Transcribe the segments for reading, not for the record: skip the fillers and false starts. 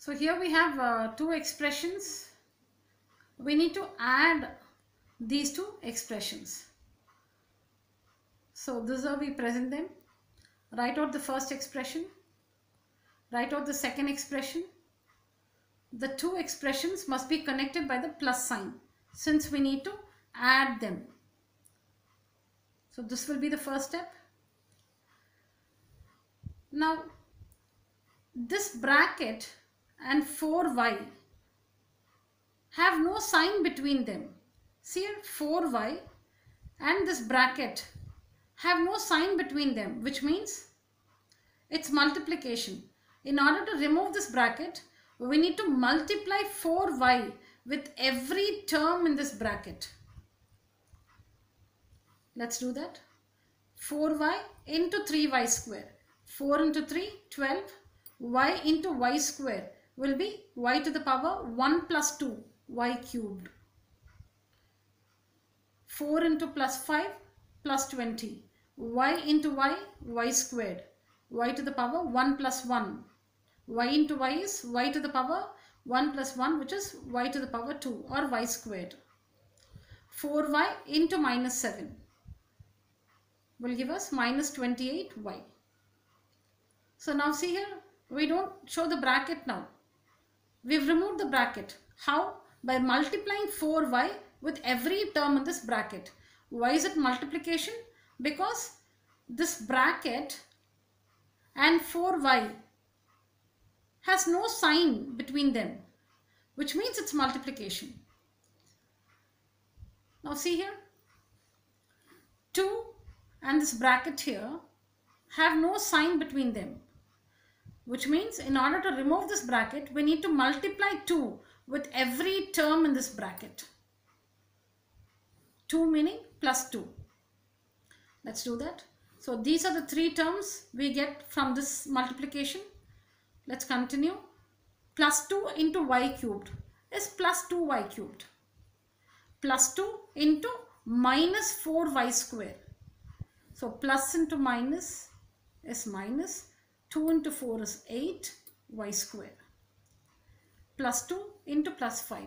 So here we have two expressions. We need to add these two expressions. So this is how we present them. Write out the first expression. Write out the second expression. The two expressions must be connected by the plus sign since we need to add them. So this will be the first step. Now this bracket and 4y have no sign between them. See here, 4y and this bracket have no sign between them, which means it's multiplication. In order to remove this bracket, we need to multiply 4y with every term in this bracket. Let's do that. 4y into 3y square. 4 into 3, 12. Y into y square will be y to the power 1 plus 2, y cubed. 4 into plus 5 plus 20. Y into y, y squared. Y to the power 1 plus 1. Y into y is y to the power 1 plus 1, which is y to the power 2 or y squared. 4y into minus 7 will give us minus 28y. So now see here, we don't show the bracket now. We've removed the bracket. How? By multiplying 4y with every term in this bracket. Why is it multiplication? Because this bracket and 4y has no sign between them, which means it's multiplication. Now see here, 2 and this bracket here have no sign between them, which means in order to remove this bracket, we need to multiply 2 with every term in this bracket. 2 meaning plus 2. Let's do that. So these are the three terms we get from this multiplication. Let's continue. Plus 2 into y cubed is plus 2y cubed. Plus 2 into minus 4y square. So plus into minus is minus. 2 into 4 is 8y square. Plus 2 into plus 5.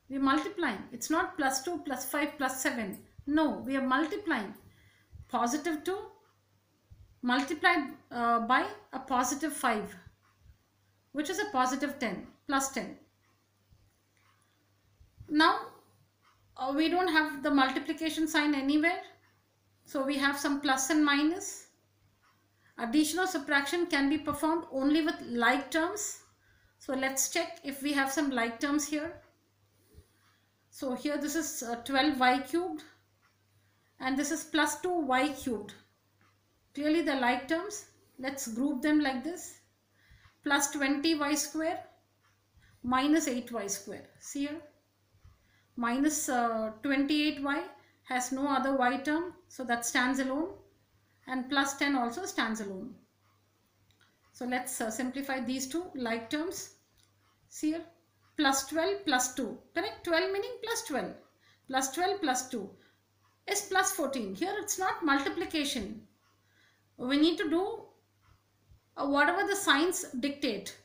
We are multiplying. It's not plus 2 plus 5 plus 7. No, we are multiplying. Positive 2 multiplied by a positive 5, which is a positive 10, plus 10. Now, we don't have the multiplication sign anywhere. So we have some plus and minus. Addition or subtraction can be performed only with like terms. So let's check if we have some like terms here. So here this is 12y cubed and this is plus 2y cubed. Clearly the like terms. Let's group them like this. Plus 20y square minus 8y square. See here. Minus 28y has no other y term, so that stands alone. And plus 10 also stands alone. So let's simplify these two like terms. See here. Plus 12 plus 2. Correct? 12 meaning plus 12. Plus 12 plus 2 is plus 14. Here it's not multiplication. We need to do whatever the signs dictate.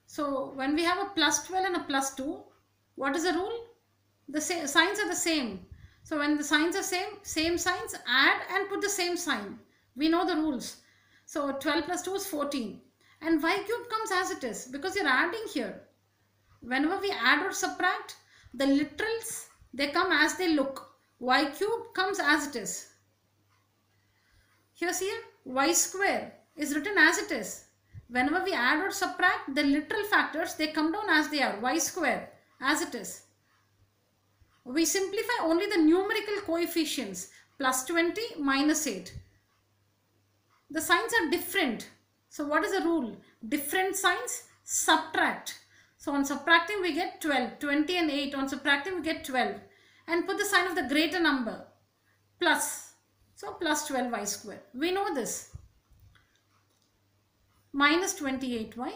So when we have a plus 12 and a plus 2, what is the rule? The signs are the same. So when the signs are same signs, add and put the same sign. We know the rules. So 12 plus 2 is 14. And y cube comes as it is because you're adding here. Whenever we add or subtract, the literals, they come as they look. Y cube comes as it is. Here's here, y square is written as it is. Whenever we add or subtract, the literal factors, they come down as they are. Y square as it is. We simplify only the numerical coefficients. Plus 20 minus 8. The signs are different. So what is the rule? Different signs, subtract. So on subtracting we get 12. 20 and 8. On subtracting we get 12. And put the sign of the greater number. Plus. So plus 12y square. We know this. Minus 28y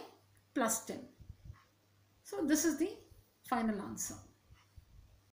plus 10. So this is the final answer.